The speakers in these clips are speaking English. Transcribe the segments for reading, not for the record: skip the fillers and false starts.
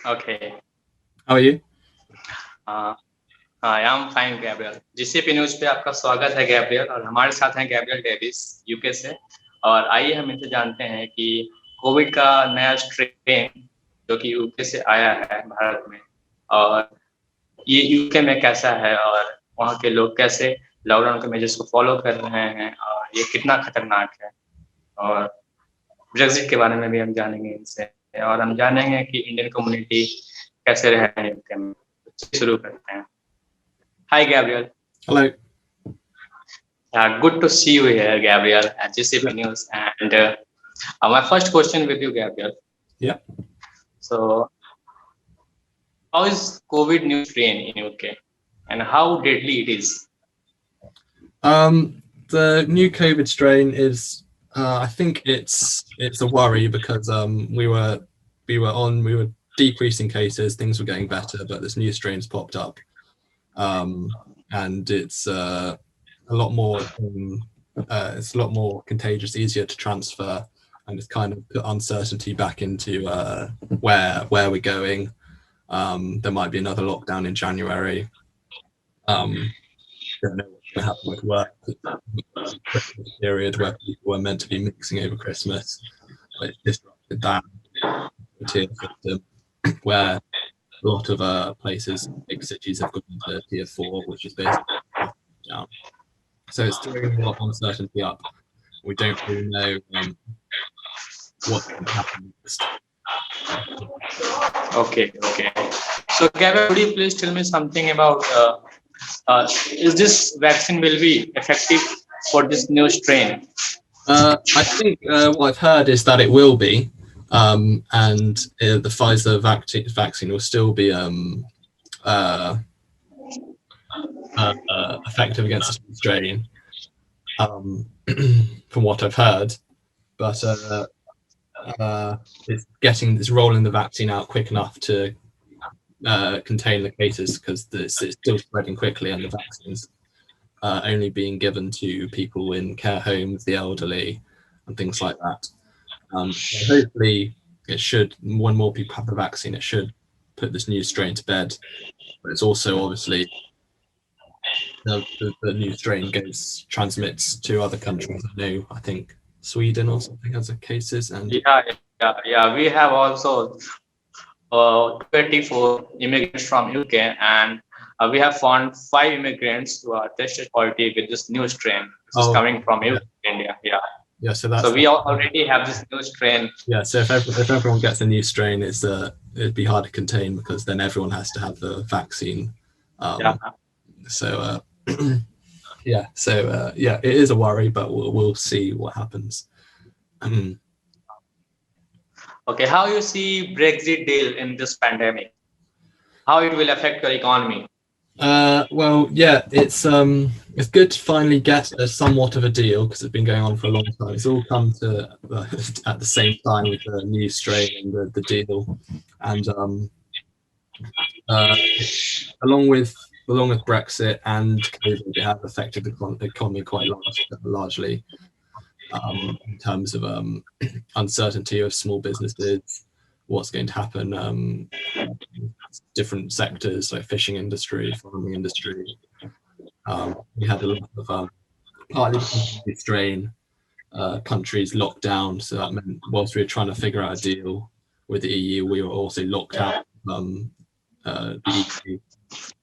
Okay. How are you? I am fine Gabriel. GCP news पे आपका स्वागत है गैब्रियल, और हमारे साथ हैं गैब्रियल डेविस यूके से। और आइए हम इनसे जानते हैं कि कोविड का नया स्ट्रेन जो कि यूके से आया है भारत में, और ये यूके में कैसा है, और वहाँ के लोग कैसे लॉकडाउन के मेजर्स को फॉलो कर रहे हैं, और ये कितना खतरनाक है। और ब्रेक्जिट के बारे में भी हम जानेंगे इनसे, और हम जानेंगे कि इंडियन कम्युनिटी कैसे रहे हैं यूके में। शुरू करते हैं। Hi, Gabriel. Hello. Good to see you here, Gabriel, at GCP News. And my first question with you, Gabriel. Yeah. So, how is COVID new strain in UK, and how deadly it is? The new COVID strain is, I think it's a worry because we were decreasing cases, things were getting better, but this new strain's popped up, and it's a lot more contagious, easier to transfer, and it's kind of put uncertainty back into where we're going. There might be another lockdown in January. Don't know what's going to happen with work. Christmas period where people were meant to be mixing over Christmas, but it disrupted that tier system where a lot of places, big cities, have gone into tier 4, which is basically down. So it's throwing a lot of uncertainty up. We don't really know what's going to happen next. Okay. So, Gabriel, could you please tell me something about is this vaccine will be effective for this new strain? I think what I've heard is that it will be, and the Pfizer vaccine will still be effective against the strain, from what I've heard. But it's rolling the vaccine out quick enough to contain the cases, because it's still spreading quickly, and the vaccines only being given to people in care homes, the elderly, and things like that. So hopefully, it should, when more people have the vaccine, it should put this new strain to bed. But it's also obviously the new strain transmits to other countries. I think Sweden or something has cases, and yeah. We have also 24 immigrants from UK, and we have found 5 immigrants who are tested positive with this new strain. This is coming from India. Yeah, so we already have this new strain. Yeah, so if everyone gets a new strain, it'd be hard to contain, because then everyone has to have the vaccine. So it is a worry, but we'll see what happens. Okay, how you see Brexit deal in this pandemic? How it will affect your economy? Well, yeah, it's good to finally get somewhat of a deal, because it's been going on for a long time. It's all come to at the same time with the new strain and the deal, and along with Brexit and COVID, it has affected the economy quite largely, in terms of uncertainty of small businesses, what's going to happen, different sectors like fishing industry, farming industry. We had a lot of partly because of the strain, countries locked down, so that meant whilst we were trying to figure out a deal with the EU, we were also locked out the EU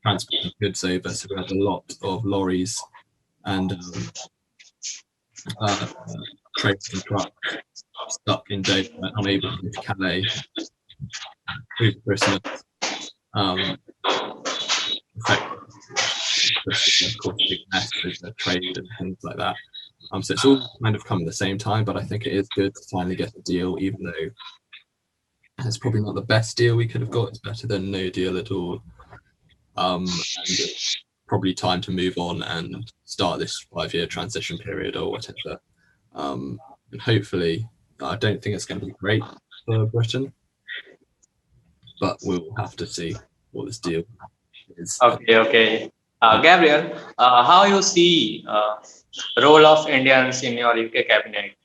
transporting goods over, so we had a lot of lorries and trains and trucks stuck in Dover, unable to go to Calais through Christmas. Of course, big mess with trade and things like that. So it's all kind of come at the same time, but I think it is good to finally get a deal, even though it's probably not the best deal we could have got. It's better than no deal at all. And it's probably time to move on and start this 5-year transition period or whatever. And hopefully, I don't think it's going to be great for Britain, but we'll have to see what this deal is. Okay. Gabriel, how you see role of Indians in your UK cabinet?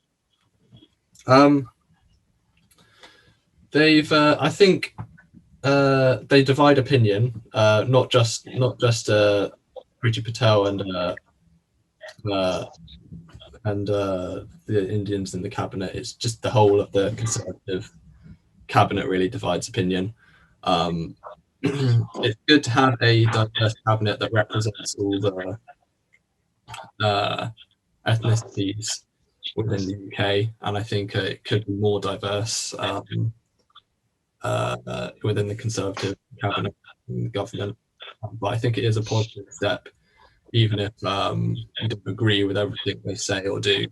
They've, I think, They divide opinion, not just Priti Patel and the Indians in the cabinet. It's just the whole of the Conservative cabinet really divides opinion. It's good to have a diverse cabinet that represents all the ethnicities within the UK, and I think it could be more diverse within the Conservative cabinet and the government. But I think it is a positive step, even if you don't agree with everything they say or do.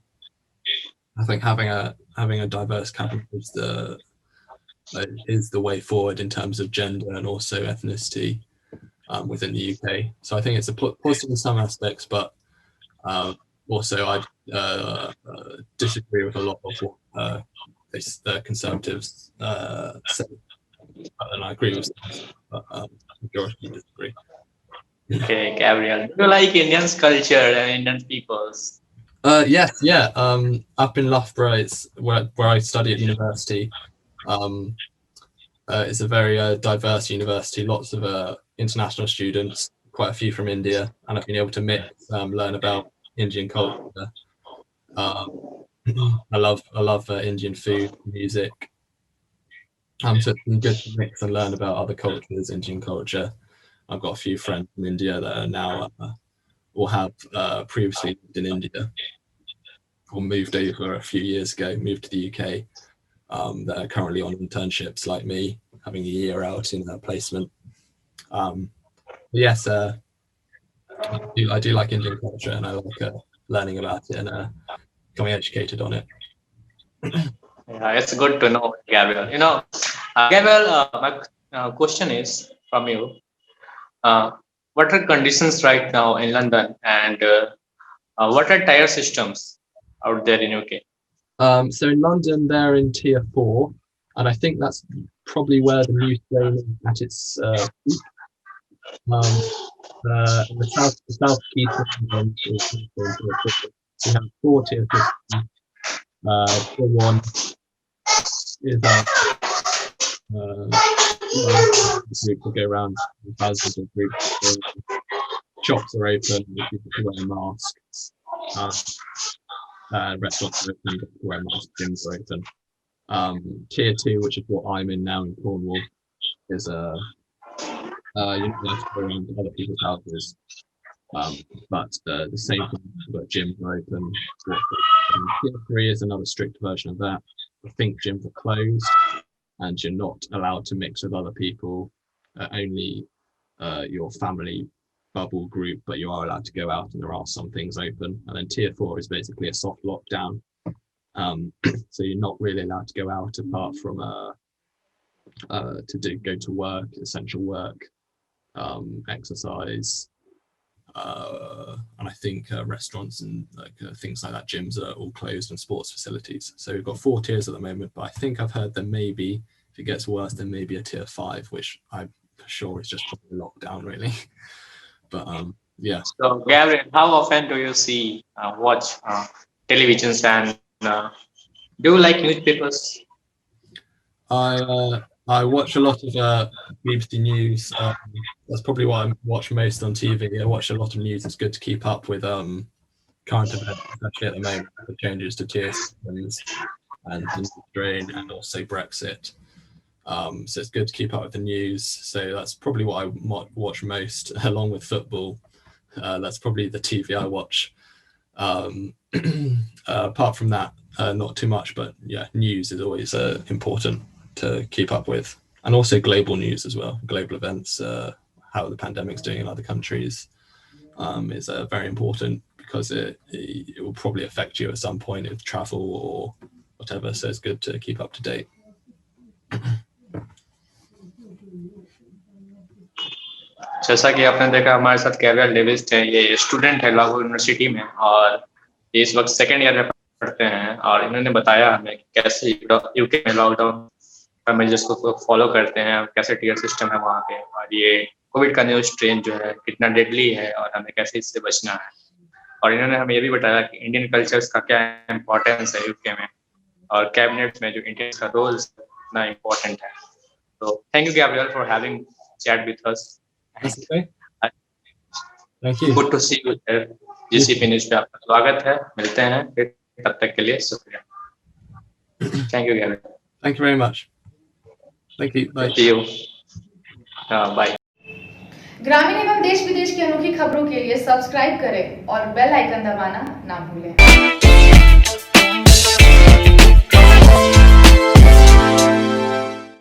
I think having a diverse cabinet is the way forward in terms of gender and also ethnicity within the UK. So I think it's a positive in some aspects, but also I disagree with a lot of what the Conservatives say, and I agree with some, but majority disagree. Okay, Gabriel, do you like Indian's culture and Indian peoples? Yes, yeah. Up in Loughborough, it's where I study at university. It's a very diverse university, lots of international students, quite a few from India, and I've been able to learn about Indian culture. I love Indian food, music. So it's been good to mix and learn about other cultures, Indian culture. I've got a few friends from India that are now or have previously lived in India or moved over a few years ago, moved to the UK. That are currently on internships like me, having a year out in a placement. Yes, I do like Indian culture, and I like learning about it and becoming educated on it. Yeah, it's good to know, Gabriel. Gabriel, my question is from you. Uh, what are conditions right now in London, and what are tire systems out there in UK? So in London, they're in tier 4, and I think that's probably where the new strain is at its peak. In the south east of London is we have 4 tier systems. Tier 1 is group will go around thousands of groups. Shops are open, people can wear masks. Restaurants are open, people wear masks, gyms are open. Tier 2, which is what I'm in now in Cornwall, is you're not allowed to go around other people's houses. But the same thing, but gyms are open. Tier 3 is another strict version of that. I think gyms are closed, and you're not allowed to mix with other people. Only your family bubble group, but you are allowed to go out, and there are some things open. And then tier 4 is basically a soft lockdown. So you're not really allowed to go out apart from go to work, essential work, exercise, and I think restaurants and things like that, gyms are all closed, and sports facilities. So we've got 4 tiers at the moment, but I think I've heard there may be, if it gets worse, there may be a tier 5, which I'm sure is just probably lockdown really. But yeah. So Gabriel, how often do you watch televisions, and do you like newspapers? I watch a lot of BBC News. That's probably what I watch most on TV. I watch a lot of news. It's good to keep up with current events, especially at the moment, the changes to tier systems and the strain, and also Brexit. So it's good to keep up with the news. So that's probably what I watch most, along with football. That's probably the TV I watch. Apart from that, not too much, but yeah, news is always important to keep up with, and also global news as well, global events, how the pandemic's doing in other countries is very important, because it will probably affect you at some point with travel or whatever, so it's good to keep up to date. जैसा कि आपने देखा, हमारे साथ Gabriel Davis थे, ये student है लागू यूनिवर्सिटी में, और इस वक्त सेकेंड ईयर में पढ़ते हैं, और इन्होंने बताया हमें कैसे यूके में लॉकडाउन मेजर्स को फॉलो करते हैं, कैसे टियर सिस्टम है वहाँ पे, और ये कोविड का न्यू स्ट्रेन जो है कितना डेडली है और हमें कैसे इससे बचना है। और इन्होंने हमें ये भी बताया कि इंडियन कल्चर्स का क्या इम्पोर्टेंस है यूके में, और कैबिनेट में जो इंडियंस का रोल इतना इम्पोर्टेंट है। So thank you, Gabriel, for having chat with us. That's okay. Thank you. Good to see you there. GCP news पे आपका स्वागत है. मिलते हैं फिर, तब तक के लिए शुक्रिया. Thank you, Gabriel. Thank you very much. Thank you. Bye. See you. Bye. ग्रामीण एवं देश विदेश की अनोखी खबरों के लिए सब्सक्राइब करें और बेल आइकन दबाना ना भूलें.